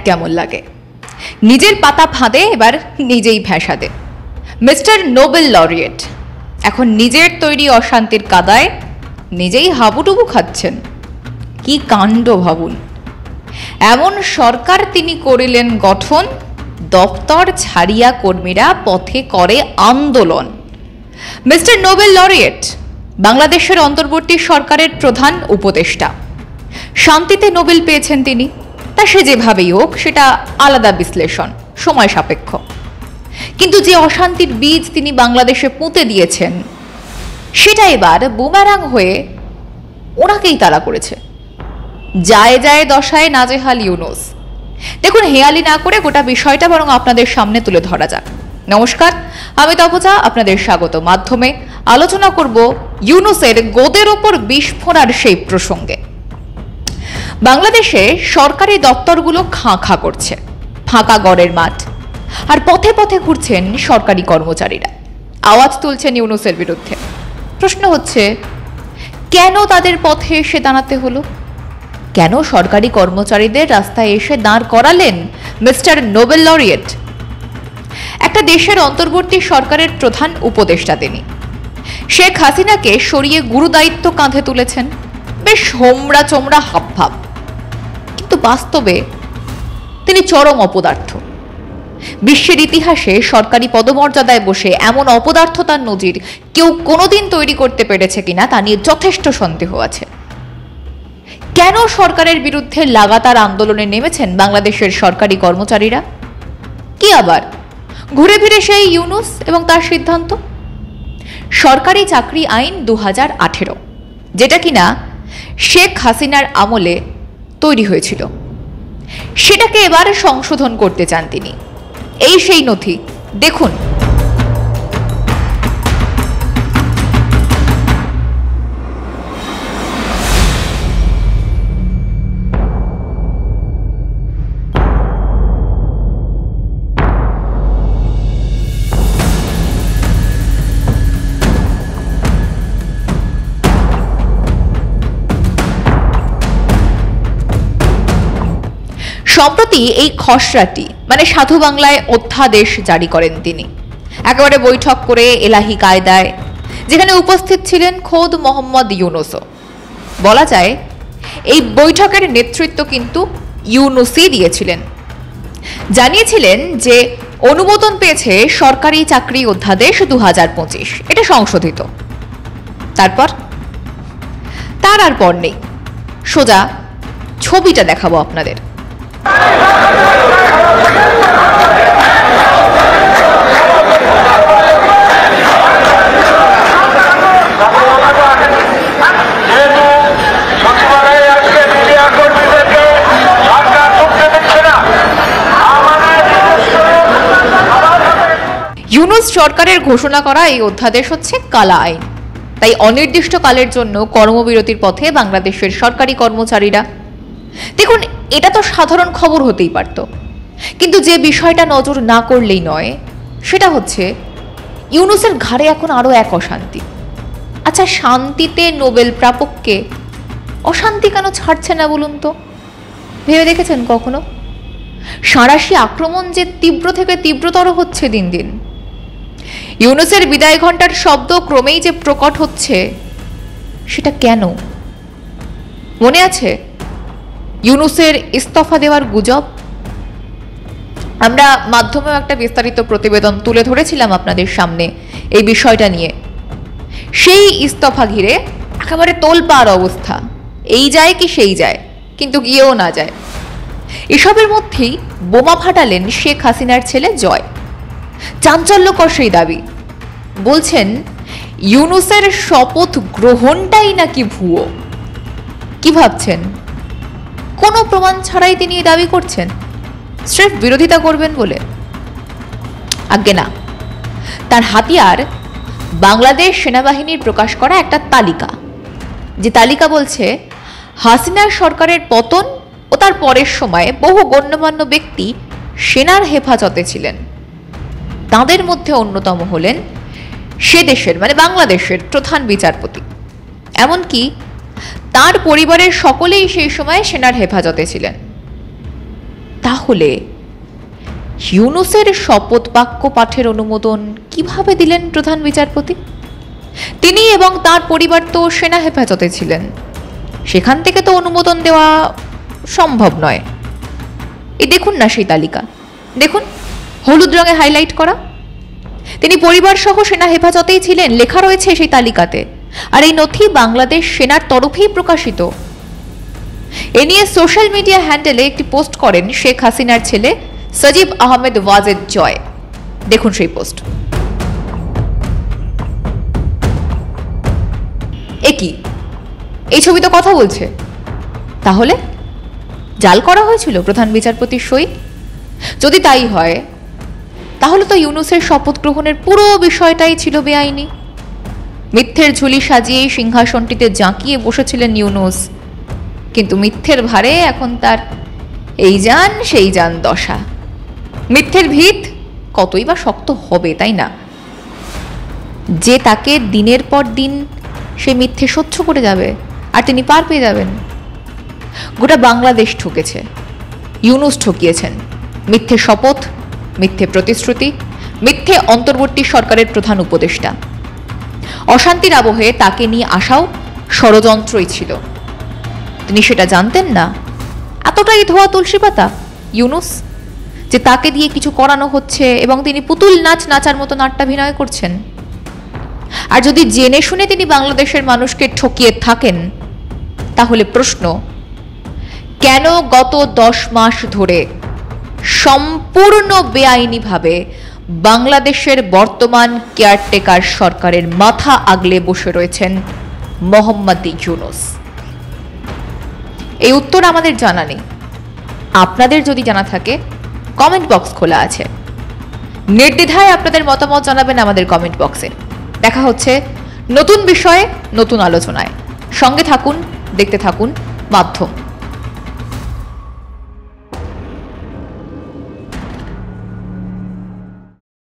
কেমন লাগে। নিজের পাতা ফাঁদে এবার নিজেই ভেসাদে। মিস্টার নোবেল লরিয়েট এখন নিজের তৈরি অশান্তির কাদায় নিজেই হাবুডুবু খাচ্ছেন। কি কাণ্ড ভাবুন। এমন সরকার তিনি করিলেন গঠন, দপ্তর ছাড়িয়া কর্মীরা পথে করে আন্দোলন। মিস্টার নোবেল লরিয়েট বাংলাদেশের অন্তর্বর্তী সরকারের প্রধান উপদেষ্টা। শান্তিতে নোবেল পেয়েছেন তিনি, তা সে যেভাবেই হোক সেটা আলাদা বিশ্লেষণ, সময় সাপেক্ষ। কিন্তু যে অশান্তির বীজ তিনি বাংলাদেশে পুঁতে দিয়েছেন সেটা এবার বুমেরাং হয়ে ওনাকেই তাড়া করেছে। যায় যায় দশায় নাজেহাল ইউনুস। দেখুন, হেয়ালি না করে গোটা বিষয়টা বরং আপনাদের সামনে তুলে ধরা যাক। নমস্কার, আমি তপজা, আপনাদের স্বাগত। মাধ্যমে আলোচনা করব ইউনুসের গোদের ওপর বিষ ফোঁড়ার সেই প্রসঙ্গে। বাংলাদেশে সরকারি দপ্তরগুলো খাঁ খাঁ করছে, ফাঁকা গড়ের মাঠ, আর পথে পথে ঘুরছেন সরকারি কর্মচারীরা, আওয়াজ তুলছেন ইউনুসের বিরুদ্ধে। প্রশ্ন হচ্ছে, কেন তাদের পথে এসে দাঁড়াতে হলো? কেন সরকারি কর্মচারীদের রাস্তায় এসে দাঁড় করালেন মিস্টার নোবেল লরিয়েট? একটা দেশের অন্তর্বর্তী সরকারের প্রধান উপদেষ্টা তিনি। শেখ হাসিনাকে সরিয়ে গুরুদায়িত্ব কাঁধে তুলেছেন, বেশ হোমড়া চোমড়া হাবভাব। কিন্তু বাস্তবে তিনি চরম অপদার্থ। বিশ্বের ইতিহাসে সরকারি পদমর্যাদায় বসে এমন অপদার্থতার নজির কেউ কোনোদিন তৈরি করতে পেরেছে কিনা তা নিয়ে যথেষ্ট সন্দেহ আছে। কেন সরকারের বিরুদ্ধে লাগাতার আন্দোলনে নেমেছেন বাংলাদেশের সরকারি কর্মচারীরা? কি আবার ঘুরে ফিরে সেই ইউনুস এবং তার সিদ্ধান্ত? সরকারি চাকরি আইন 2018, যেটা কিনা শেখ হাসিনার আমলে তৈরি হয়েছিল, সেটাকে এবার সংশোধন করতে চান তিনি। এই সেই নথি, দেখুন। সম্প্রতি এই খসড়াটি মানে সাধু বাংলায় অধ্যাদেশ জারি করেন তিনি, একেবারে বৈঠক করে এলাহি কায়দায়, যেখানে উপস্থিত ছিলেন খোদ মোহাম্মদ ইউনুসও। বলা যায় এই বৈঠকের নেতৃত্ব কিন্তু ইউনুসই দিয়েছিলেন। জানিয়েছিলেন যে অনুমোদন পেয়েছে সরকারি চাকরি অধ্যাদেশ 2025, এটা সংশোধিত। তারপর তার আর পর নেই, সোজা ছবিটা দেখাবো আপনাদের। ইউনুস সরকারের ঘোষণা করা এই অধ্যাদেশ হচ্ছে কালা আইন। তাই অনির্দিষ্টকালের জন্য কর্মবিরতির পথে বাংলাদেশের সরকারি কর্মচারীরা। দেখুন, এটা তো সাধারণ খবর হতেই পারত, কিন্তু যে বিষয়টা নজর না করলেই নয় সেটা হচ্ছে ইউনুসের ঘাড়ে এখন আরো এক অশান্তি। আচ্ছা, শান্তিতে নোবেল প্রাপককে অশান্তি কেন ছাড়ছে না বলুন তো? ভেবে দেখেছেন কখনো? সাঁড়াশি আক্রমণ যে তীব্র থেকে তীব্রতর হচ্ছে দিন দিন। ইউনুসের বিদায় ঘণ্টার শব্দ ক্রমেই যে প্রকট হচ্ছে, সেটা কেন? মনে আছে ইউনুসের ইস্তফা দেওয়ার গুজব? আমরা মাধ্যমেও একটা বিস্তারিত প্রতিবেদন তুলে ধরেছিলাম আপনাদের সামনে এই বিষয়টা নিয়ে। সেই ইস্তফা ঘিরে একেবারে তোলপাড় অবস্থা, এই যায় কি সেই যায়, কিন্তু গিয়েও না যায়। এসবের মধ্যেই বোমা ফাটালেন শেখ হাসিনার ছেলে জয়। চাঞ্চল্যকর সেই দাবি, বলছেন ইউনুসের শপথ গ্রহণটাই নাকি ভুয়ো। কি ভাবছেন? কোনো প্রমাণ ছাড়াই তিনি এই দাবি করছেন, স্রেফ বিরোধিতা করবেন বলে? আজ্ঞে না, তার হাতিয়ার বাংলাদেশ সেনাবাহিনীর প্রকাশ করা একটা তালিকা, যে তালিকা বলছে হাসিনা সরকারের পতন ও তার পরের সময়ে বহু গণ্যমান্য ব্যক্তি সেনার হেফাজতে ছিলেন। তাদের মধ্যে অন্যতম হলেন সে দেশের মানে বাংলাদেশের প্রধান বিচারপতি। এমনকি তার পরিবারের সকলেই সেই সময় সেনার হেফাজতে ছিলেন। তাহলে ইউনূসের শপথ বাক্য পাঠের অনুমোদন কিভাবে দিলেন প্রধান বিচারপতি? তিনি এবং তার পরিবার তো সেনা হেফাজতে ছিলেন, সেখান থেকে তো অনুমোদন দেওয়া সম্ভব নয়। এই দেখুন না সেই তালিকা, দেখুন হলুদ রঙে হাইলাইট করা, তিনি পরিবার সহ সেনা হেফাজতেই ছিলেন, লেখা রয়েছে সেই তালিকাতে। আর এই নথি বাংলাদেশ সেনার তরফেই প্রকাশিত। এ নিয়ে সোশ্যাল মিডিয়া হ্যান্ডেলে একটি পোস্ট করেন শেখ হাসিনার ছেলে সজীব আহমেদ ওয়াজেদ জয়। দেখুন সেই পোস্ট। কি এই ছবি তো কথা বলছে, তাহলে জাল করা হয়েছিল প্রধান বিচারপতির সই? যদি তাই হয় তাহলে তো ইউনূসের শপথ গ্রহণের পুরো বিষয়টাই ছিল বেআইনি। মিথ্যের ঝুলি সাজিয়ে সিংহাসনটিতে জাঁকিয়ে বসেছিলেন ইউনূস, কিন্তু মিথ্যের ভারে এখন তার এই যান সেই যান দশা। মিথ্যের ভিত কতই বা শক্ত হবে, তাই না? যে তাকে দিনের পর দিন সে মিথ্যে সহ্য করে যাবে আর তিনি পার পেয়ে যাবেন। গোটা বাংলাদেশ ঠকেছে, ইউনূস ঠকিয়েছেন। মিথ্যে শপথ, মিথ্যে প্রতিশ্রুতি, মিথ্যে অন্তর্বর্তী সরকারের প্রধান উপদেষ্টা। অশান্তির আবহে তাকে নিয়ে আসাও ষড়যন্ত্রই ছিল। তিনি সেটা জানতেন না? এতটাই ধোয়া তুলসী পাতা ইউনূস যে তাকে দিয়ে কিছু করানো হচ্ছে এবং তিনি পুতুল নাচ নাচার মতো নাট্যাভিনয় করছেন। আর যদি জেনে শুনে তিনি বাংলাদেশের মানুষকে ঠকিয়ে থাকেন, তাহলে প্রশ্ন, কেন গত 10 মাস ধরে সম্পূর্ণ বেআইনিভাবে বাংলাদেশের বর্তমান কেয়ারটেকার সরকারের মাথা আগলে বসে রয়েছেন মোহাম্মদ ইউনূস? এই উত্তর আমাদের জানা নেই। আপনাদের যদি জানা থাকে কমেন্ট বক্স খোলা আছে, নির্দ্বিধায় আপনাদের মতামত জানাবেন আমাদের কমেন্ট বক্সে। দেখা হচ্ছে নতুন বিষয়ে নতুন আলোচনায়। সঙ্গে থাকুন, দেখতে থাকুন মাধ্যম।